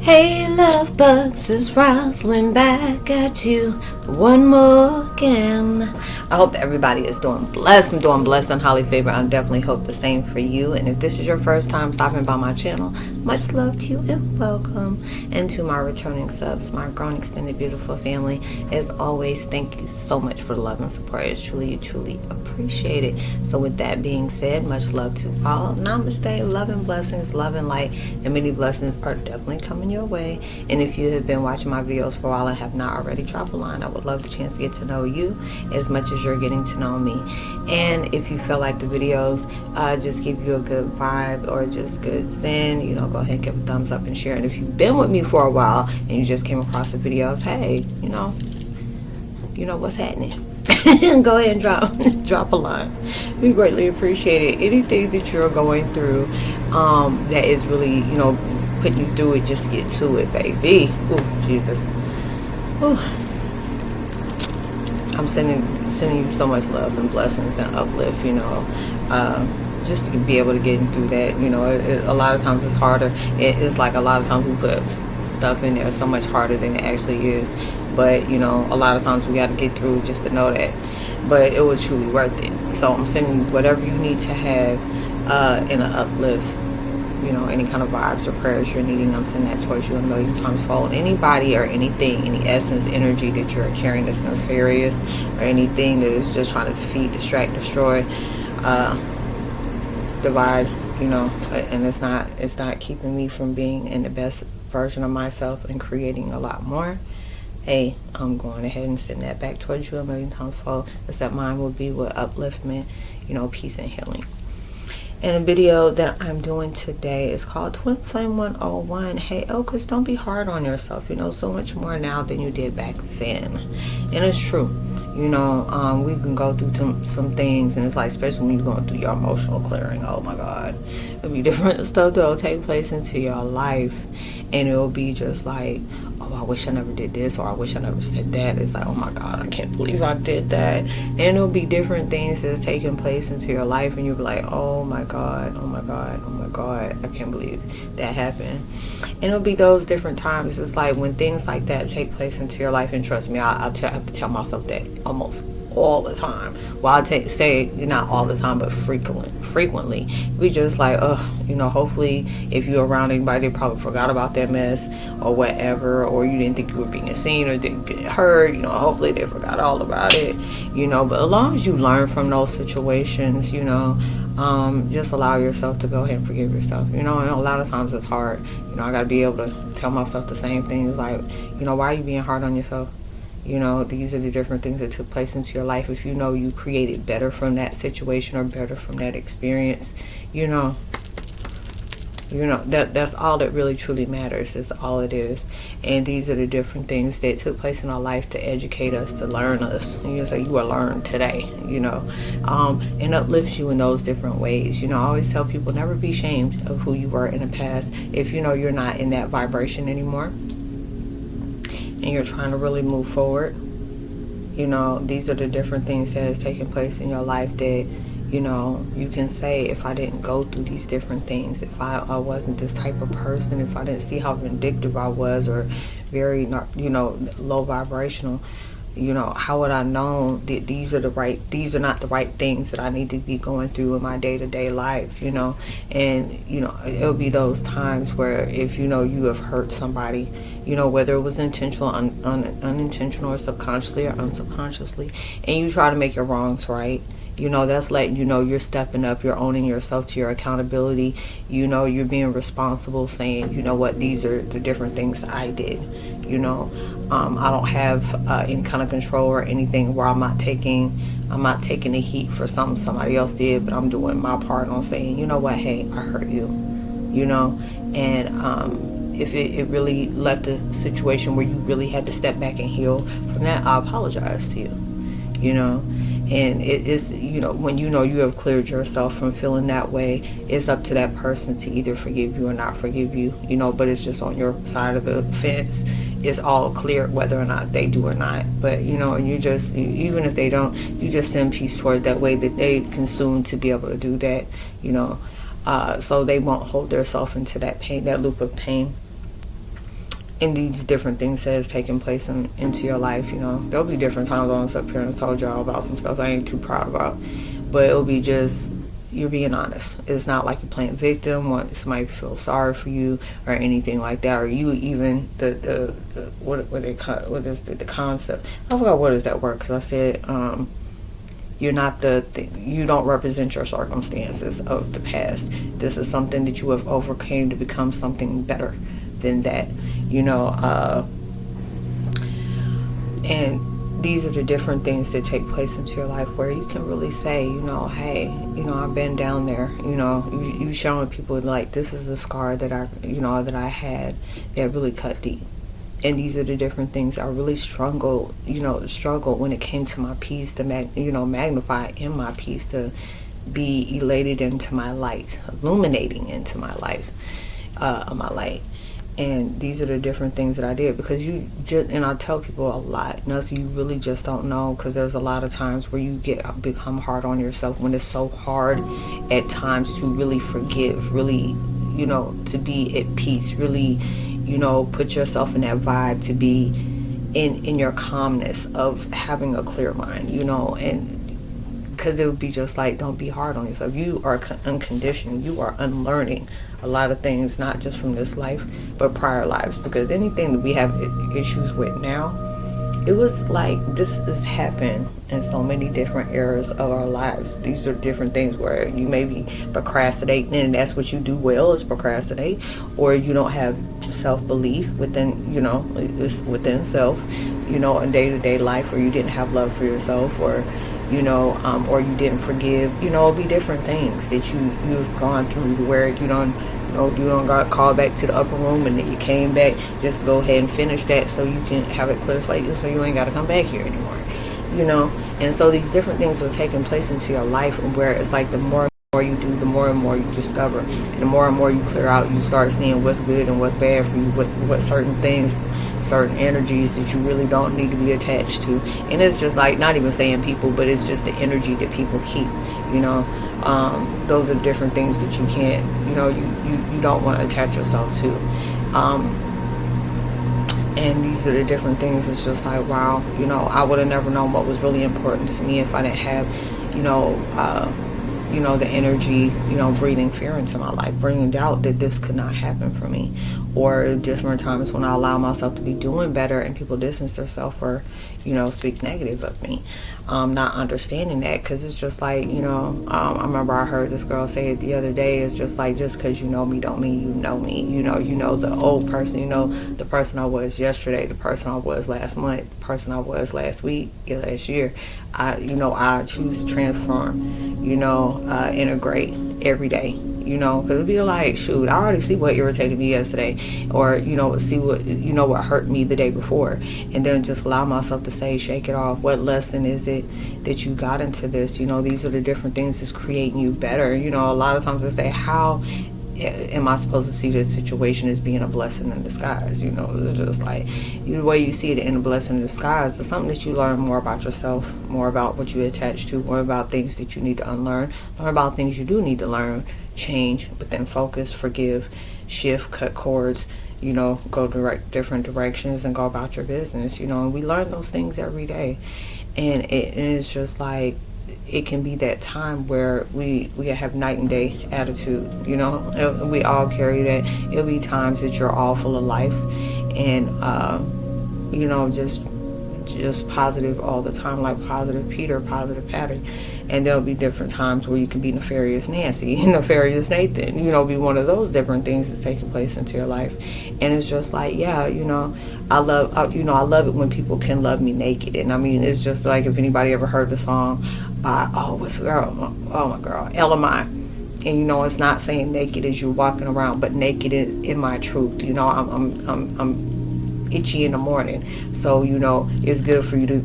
Hey love bugs, it's Roslynn back at you one more again. I hope everybody is doing blessed. I'm doing blessed and highly favored. I definitely hope the same for you. And if this is your first time stopping by my channel, much love to you and welcome. And to my returning subs, my grown extended beautiful family, as always, thank you so much for the love and support. It's truly appreciate it. So with that being said, much love to all. Namaste, love and blessings, love and light, and many blessings are definitely coming your way. And if you have been watching my videos for a while and have not already, drop a line. I would love the chance to get to know you as much as you're getting to know me. And if you feel like the videos just give you a good vibe or just good zen, go ahead and give a thumbs up and share. And if you've been with me for a while and you just came across the videos, hey, you know what's happening. Go ahead and drop a line. We greatly appreciate it. Anything that you're going through that is really, putting you through it, just get to it, baby. Ooh, Jesus. Ooh. I'm sending you so much love and blessings and uplift, just to be able to get through that. A lot of times it's harder. It's like a lot of times we put stuff in there so much harder than it actually is. But, a lot of times we got to get through just to know that. But it was truly worth it. So I'm sending you whatever you need to have in an uplift. Any kind of vibes or prayers you're needing, I'm sending that towards you a million times fold. Anybody or anything, any essence, energy that you're carrying that's nefarious, or anything that is just trying to defeat, distract, destroy, divide, and it's not keeping me from being in the best version of myself and creating a lot more. Hey, I'm going ahead and send that back towards you a million times fold. Except mine will be with upliftment, peace and healing. And the video that I'm doing today is called Twin Flame 101. Heyokas, don't be hard on yourself. You know so much more now than you did back then. And it's true. We can go through some things, and it's like, especially when you're going through your emotional clearing, oh my God. It'll be different stuff that'll take place into your life. And it'll be just like, oh, I wish I never did this, or I wish I never said that. It's like, oh my God, I can't believe I did that. And it'll be different things that's taking place into your life, and you'll be like, oh my God, oh my God, oh my God, I can't believe that happened. And it'll be those different times. It's like when things like that take place into your life, and trust me, I have to tell myself that almost all the time. Well, say not all the time, but frequently. We just like, hopefully if you're around anybody, they probably forgot about that mess or whatever, or you didn't think you were being seen or didn't get hurt, hopefully they forgot all about it, but as long as you learn from those situations, just allow yourself to go ahead and forgive yourself, and a lot of times it's hard. I got to be able to tell myself the same things, like, why are you being hard on yourself? These are the different things that took place into your life. If you created better from that situation or better from that experience, that's all that really truly matters. Is all it is. And these are the different things that took place in our life to educate us, to learn us. And you say you were learned today, and uplifts you in those different ways. I always tell people, never be ashamed of who you were in the past. If you're not in that vibration anymore, and you're trying to really move forward, these are the different things that has taken place in your life that, you can say, if I didn't go through these different things, if I wasn't this type of person, if I didn't see how vindictive I was, or very, low vibrational, how would I know that these are not the right things that I need to be going through in my day-to-day life, and, it'll be those times where if, you have hurt somebody, whether it was intentional, unintentional, or subconsciously or unsubconsciously, and you try to make your wrongs right, that's letting you're stepping up, you're owning yourself to your accountability, you're being responsible, saying, what, these are the different things I did, I don't have any kind of control or anything where I'm not taking the heat for something somebody else did, but I'm doing my part on saying, hey, I hurt you, and if it really left a situation where you really had to step back and heal from that, I apologize to you, and it's, when you have cleared yourself from feeling that way, it's up to that person to either forgive you or not forgive you, but it's just on your side of the fence. It's all clear whether or not they do or not. But, and you just, even if they don't, you just send peace towards that way that they consume to be able to do that, so they won't hold themselves into that pain, that loop of pain. and these different things that is taking place into your life. There'll be different times when I'm up here and told y'all about some stuff I ain't too proud about, but it'll be just you're being honest. It's not like you're playing victim, want somebody to feel sorry for you or anything like that, or you even what is the concept? I forgot what is that word, because I said you're not you don't represent your circumstances of the past. This is something that you have overcame to become something better than that. And these are the different things that take place into your life where you can really say, hey, I've been down there. You showing people like this is a scar that that I had that really cut deep. And these are the different things I really struggled when it came to my peace to magnify in my peace, to be elated into my light, illuminating into my life, my light. And these are the different things that I did, because and I tell people a lot, you really just don't know, because there's a lot of times where you become hard on yourself when it's so hard at times to really forgive, really, to be at peace, really, put yourself in that vibe, to be in your calmness of having a clear mind, and because it would be just like, don't be hard on yourself. You are unconditioned. You are unlearning a lot of things, not just from this life, but prior lives. Because anything that we have issues with now, it was like this has happened in so many different eras of our lives. These are different things where you may be procrastinating, and that's what you do well, is procrastinate, or you don't have self-belief within, within self, in day-to-day life, or you didn't have love for yourself, or or you didn't forgive. It'll be different things that you've gone through to where you don't got called back to the upper room, and then you came back just to go ahead and finish that so you can have it clear slate, so you ain't got to come back here anymore. And so these different things are taking place into your life, where it's like the more you do, the more and more you discover, and the more you clear out, you start seeing what's good and what's bad for you, what certain things, certain energies that you really don't need to be attached to. And it's just like, not even saying people, but it's just the energy that people keep. Those are different things that you can't, you don't want to attach yourself to. And these are the different things. It's just like, wow, I would have never known what was really important to me if I didn't have, the energy, breathing fear into my life, bringing doubt that this could not happen for me. Or different times when I allow myself to be doing better and people distance themselves or, speak negative of me. Not understanding that, because it's just like, I remember I heard this girl say it the other day. It's just like, just because you know me don't mean you know me. You know the old person, the person I was yesterday, the person I was last month, the person I was last week, last year. I choose to transform, integrate every day. Because it'd be like, shoot, I already see what irritated me yesterday, or see what what hurt me the day before, and then just allow myself to say, shake it off. What lesson is it that you got into this? These are the different things that's creating you better. A lot of times I say, how am I supposed to see this situation as being a blessing in disguise? It's just like, the way you see it in a blessing in disguise is something that you learn more about yourself, more about what you attach to, more about things that you need to unlearn, learn about things you do need to learn, change, but then focus, forgive, shift, cut cords, go different directions and go about your business, and we learn those things every day. And it's just like, it can be that time where we have night and day attitude, we all carry that. It'll be times that you're all full of life and, just positive all the time, like positive Peter, positive Patty. And there'll be different times where you can be nefarious Nancy, nefarious Nathan, be one of those different things that's taking place into your life. And it's just like, yeah, I love it when people can love me naked. And I mean, it's just like, if anybody ever heard the song by, what's the girl? Oh my girl, LMI. And it's not saying naked as you're walking around, but naked is in my truth. I'm itchy in the morning, so it's good for you to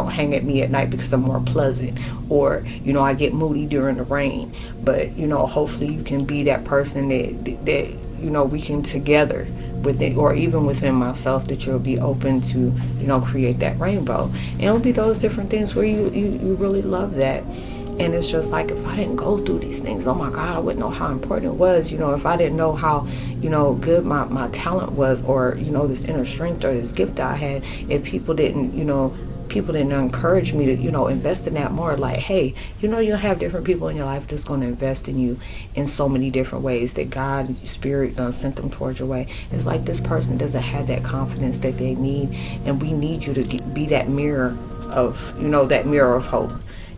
hang at me at night because I'm more pleasant. Or I get moody during the rain, but hopefully you can be that person that we can together with it, or even within myself, that you'll be open to create that rainbow. And it'll be those different things where you really love that. And it's just like, if I didn't go through these things, oh my God, I wouldn't know how important it was. If I didn't know how, good my talent was, or, this inner strength or this gift I had, if people didn't encourage me to, invest in that more. Like, hey, you'll have different people in your life that's going to invest in you in so many different ways, that God and Spirit sent them towards your way. It's like, this person doesn't have that confidence that they need, and we need you to be that mirror of, that mirror of hope.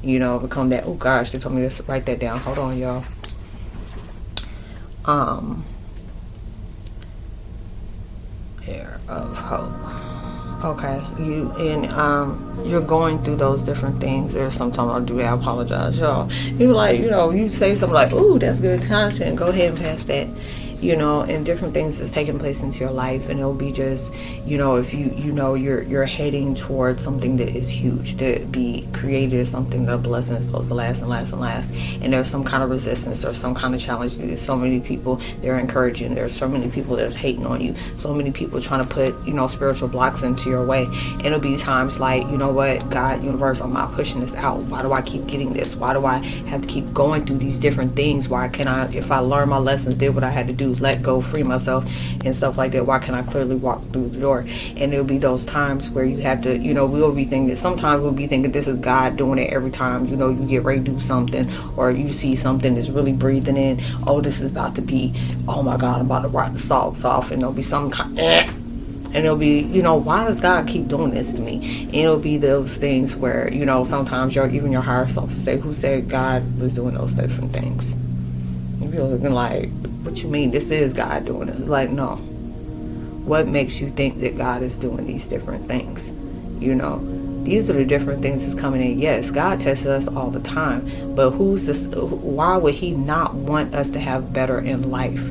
Become that. Oh gosh, they told me to write that down. Hold on, y'all. Mirror of hope. Okay, you're going through those different things. There's sometimes I'll do that. I apologize, y'all. You say something like, "Ooh, that's good content." Go ahead and pass that. And different things that's taking place into your life, and it'll be just, if you're heading towards something that is huge, to be created as something that a blessing is supposed to last and last and last, and there's some kind of resistance or some kind of challenge. There's so many people they're encouraging, there's so many people that's hating on you, so many people trying to put spiritual blocks into your way, and it'll be times like, what, God, universe, I'm not pushing this out. Why do I keep getting this? Why do I have to keep going through these different things? Why can I, if I learned my lessons, did what I had to do, let go, free myself and stuff like that, why can't I clearly walk through the door? And there'll be those times where you have to, we'll be thinking, sometimes we'll be thinking this is God doing it every time, you get ready to do something, or you see something that's really breathing in, oh, this is about to be, oh my God, I'm about to rock the socks off, and there'll be some kind and it'll be, why does God keep doing this to me? And it'll be those things where, sometimes even your higher self will say, who said God was doing those different things? You're looking like, what you mean? This is God doing it. Like, no. What makes you think that God is doing these different things? These are the different things that's coming in. Yes, God tests us all the time, but why would he not want us to have better in life?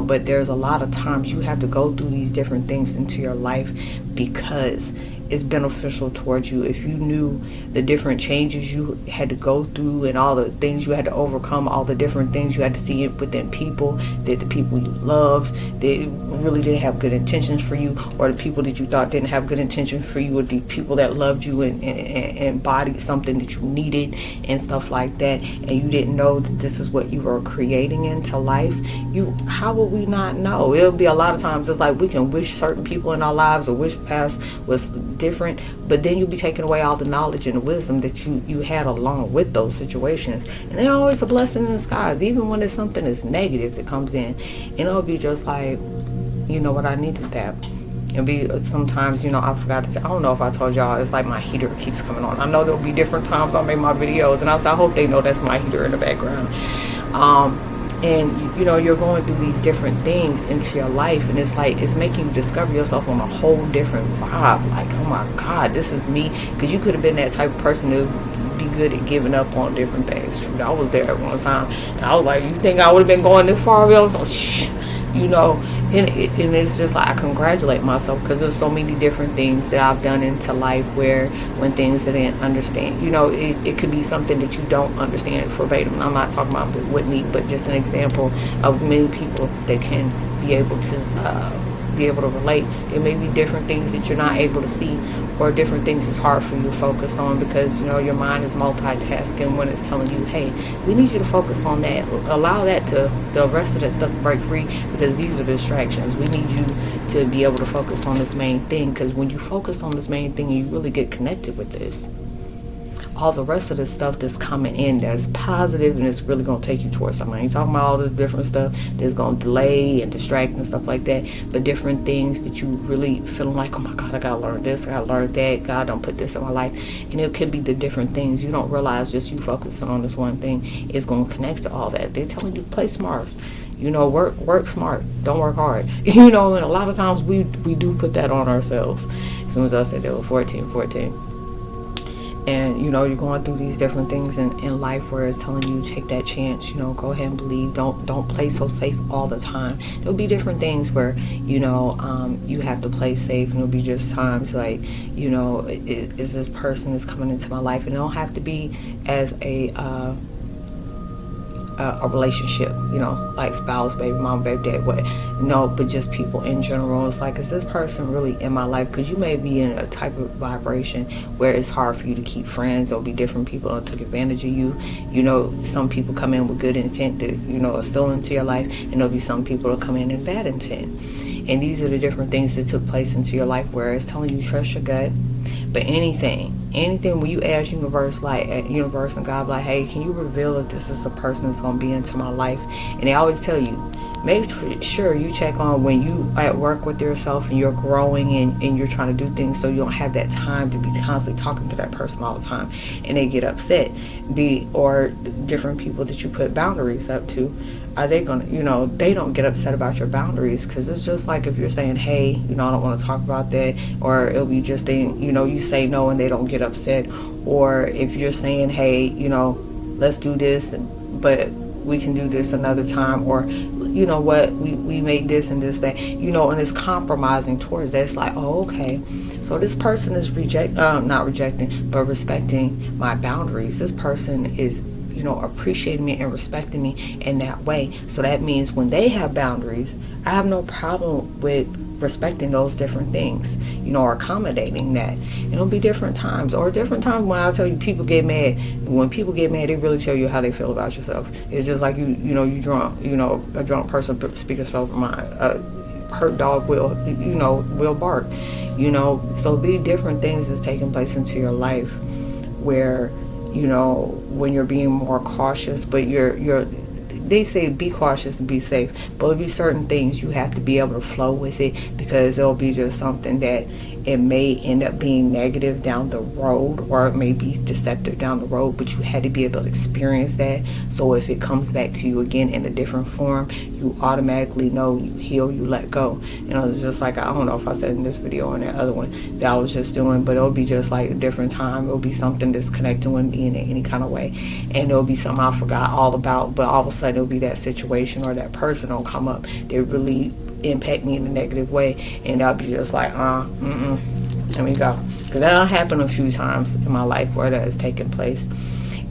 But there's a lot of times you have to go through these different things into your life because it's beneficial towards you. If you knew the different changes you had to go through and all the things you had to overcome, all the different things you had to see within people, that the people you loved, they really didn't have good intentions for you, or the people that you thought didn't have good intentions for you, or the people that loved you and embodied something that you needed and stuff like that, and you didn't know that this is what you were creating into life, how will we not know? It'll be a lot of times, it's like we can wish certain people in our lives or wish past was different, but then you'll be taking away all the knowledge and the wisdom that you had along with those situations. And they're always a blessing in disguise, even when it's something that's negative that comes in. And it'll be just like, what, I needed that. It'll be sometimes, I forgot to say, I don't know if I told y'all, it's like my heater keeps coming on. I know there'll be different times I make my videos, and I hope they know that's my heater in the background. And you're going through these different things into your life, and it's like, it's making you discover yourself on a whole different vibe. Like, oh my God, this is me. Because you could have been that type of person to be good at giving up on different things. I was there at one time, and I was like, you think I would have been going this far? I was like, shh, and it's just like, I congratulate myself, because there's so many different things that I've done into life where when things that I didn't understand, it could be something that you don't understand verbatim. I'm not talking about with me, but just an example of many people that can be able to relate. There may be different things that you're not able to see, or different things it's hard for you to focus on, because your mind is multitasking when it's telling you, hey, we need you to focus on that. Allow that to the rest of that stuff to break free, because these are distractions. We need you to be able to focus on this main thing, because when you focus on this main thing, you really get connected with this. All the rest of the stuff that's coming in that's positive and it's really going to take you towards something. I ain't talking about all the different stuff that's going to delay and distract and stuff like that, but different things that you really feeling like, oh my God, I got to learn this, I got to learn that, God don't put this in my life. And it could be the different things. You don't realize just you focusing on this one thing is going to connect to all that. They're telling you to play smart. Work smart, don't work hard. And a lot of times we do put that on ourselves. As soon as I said they were 14. And you're going through these different things in life where it's telling you, take that chance, go ahead and believe, don't play so safe all the time. There'll be different things where you have to play safe, and there'll be just times like, is this person that's coming into my life, and it don't have to be as a a relationship, like spouse, baby mom, baby dad, what, but just people in general. It's like, is this person really in my life? Because you may be in a type of vibration where it's hard for you to keep friends. There'll be different people that took advantage of you. Some people come in with good intent that, are still into your life, and there'll be some people that come in bad intent. And these are the different things that took place into your life, where it's telling you trust your gut. But anything when you ask universe and God, like, hey, can you reveal if this is the person that's going to be into my life? And they always tell you, make sure you check on when you at work with yourself and you're growing and you're trying to do things, so you don't have that time to be constantly talking to that person all the time and they get upset. Or different people that you put boundaries up to, are they gonna, they don't get upset about your boundaries, because it's just like if you're saying, hey, I don't want to talk about that, or it'll be just you say no and they don't get upset. Or if you're saying, hey, let's do this, but we can do this another time, or what, we made this and this, that, and it's compromising towards that. It's like, oh, okay, so this person is not rejecting, but respecting my boundaries. This person is appreciating me and respecting me in that way. So that means when they have boundaries, I have no problem with respecting those different things, or accommodating that. It'll be different times, or different times when I tell you people get mad. When people get mad, they really tell you how they feel about yourself. It's just like you drunk, a drunk person speaks over mind. Hurt dog will bark, so be different things that's taking place into your life where, when you're being more cautious, but they say be cautious and be safe, but it'll be certain things you have to be able to flow with it, because it'll be just something that it may end up being negative down the road, or it may be deceptive down the road, but you had to be able to experience that. So if it comes back to you again in a different form, you automatically know, you heal, you let go. It's just like, I don't know if I said in this video or in that other one that I was just doing, but it'll be just like a different time. It'll be something that's connecting with me in any kind of way, and it'll be something I forgot all about, but all of a sudden it'll be that situation or that person will come up that really impact me in a negative way, and I'll be just like, let me go. Because that happened a few times in my life where that has taken place,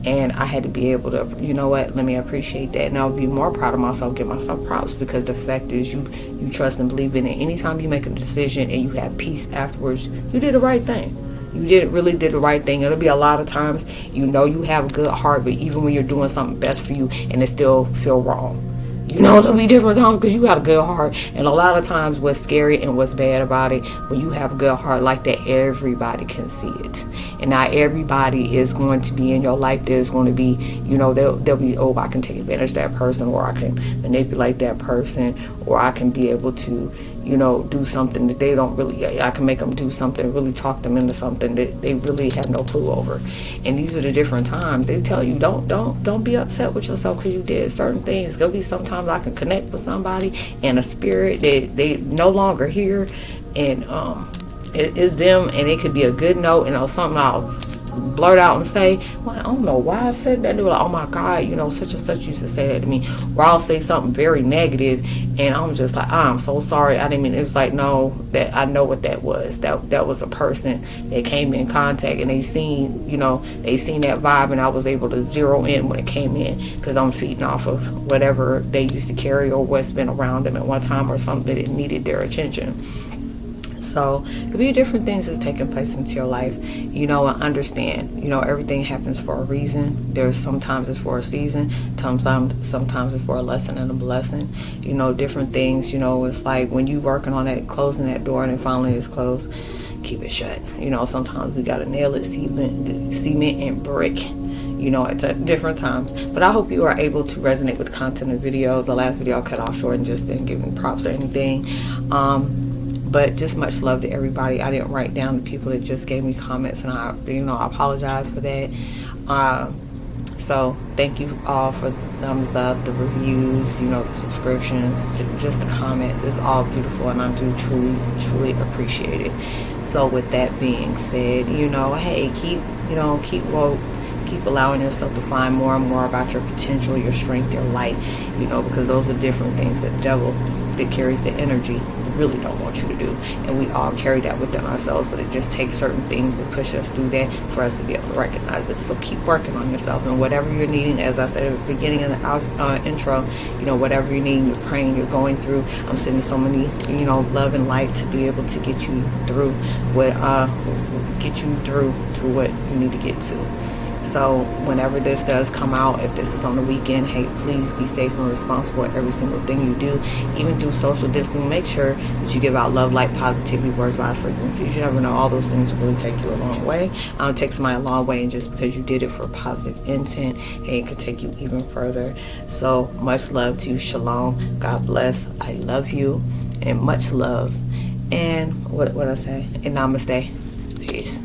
and I had to be able to, let me appreciate that, and I'll be more proud of myself, give myself props, because the fact is you trust and believe in it. Anytime you make a decision and you have peace afterwards, you did the right thing. You really did the right thing. It'll be a lot of times, you have a good heart, but even when you're doing something best for you and it still feel wrong, it'll be different times because you got a good heart. And a lot of times what's scary and what's bad about it, when you have a good heart like that, everybody can see it. And not everybody is going to be in your life. There's going to be, they'll be, oh, I can take advantage of that person, or I can manipulate that person, or I can be able to, do something that they don't really, I can make them do something, really talk them into something that they really have no clue over. And these are the different times. They tell you, don't be upset with yourself because you did certain things. There'll be sometimes I can connect with somebody and a spirit that they no longer here, and it is them, and it could be a good note, and something I'll blurt out and say, well, I don't know why I said that. They were like, oh my God, such and such used to say that to me. Or I'll say something very negative, and I'm just like, I'm so sorry, I didn't mean it. It was like, no, that I know what that was. That was a person that came in contact, and they seen that vibe, and I was able to zero in when it came in, because I'm feeding off of whatever they used to carry or what's been around them at one time, or something that needed their attention. So it'll be different things that's taking place into your life, and understand, everything happens for a reason. There's sometimes it's for a season, sometimes it's for a lesson and a blessing, different things. It's like when you working on that, closing that door, and it finally is closed, keep it shut. Sometimes we gotta nail it, cement and brick, at different times. But I hope you are able to resonate with the content of the video. The last video I cut off short and just didn't give me props or anything. But just much love to everybody. I didn't write down the people that just gave me comments, and I apologize for that. So thank you all for the thumbs up, the reviews, the subscriptions, just the comments. It's all beautiful, and I do truly appreciate it. So with that being said, hey, keep woke. Keep allowing yourself to find more and more about your potential, your strength, your light, because those are different things that the devil that carries the energy. The really don't want you to do. And we all carry that within ourselves, but it just takes certain things to push us through that for us to be able to recognize it. So keep working on yourself, and whatever you're needing, as I said at the beginning of the intro, whatever you're needing, you're praying, you're going through, I'm sending so many, love and light to be able to get you through what to what you need to get to. So whenever this does come out, if this is on the weekend, hey, please be safe and responsible at every single thing you do. Even through social distancing, make sure that you give out love, light, positivity, words, vibes, frequencies. You never know, all those things will really take you a long way. It takes somebody a long way, and just because you did it for positive intent, hey, it could take you even further. So much love to you. Shalom. God bless. I love you, and much love. And what I say? And namaste. Peace.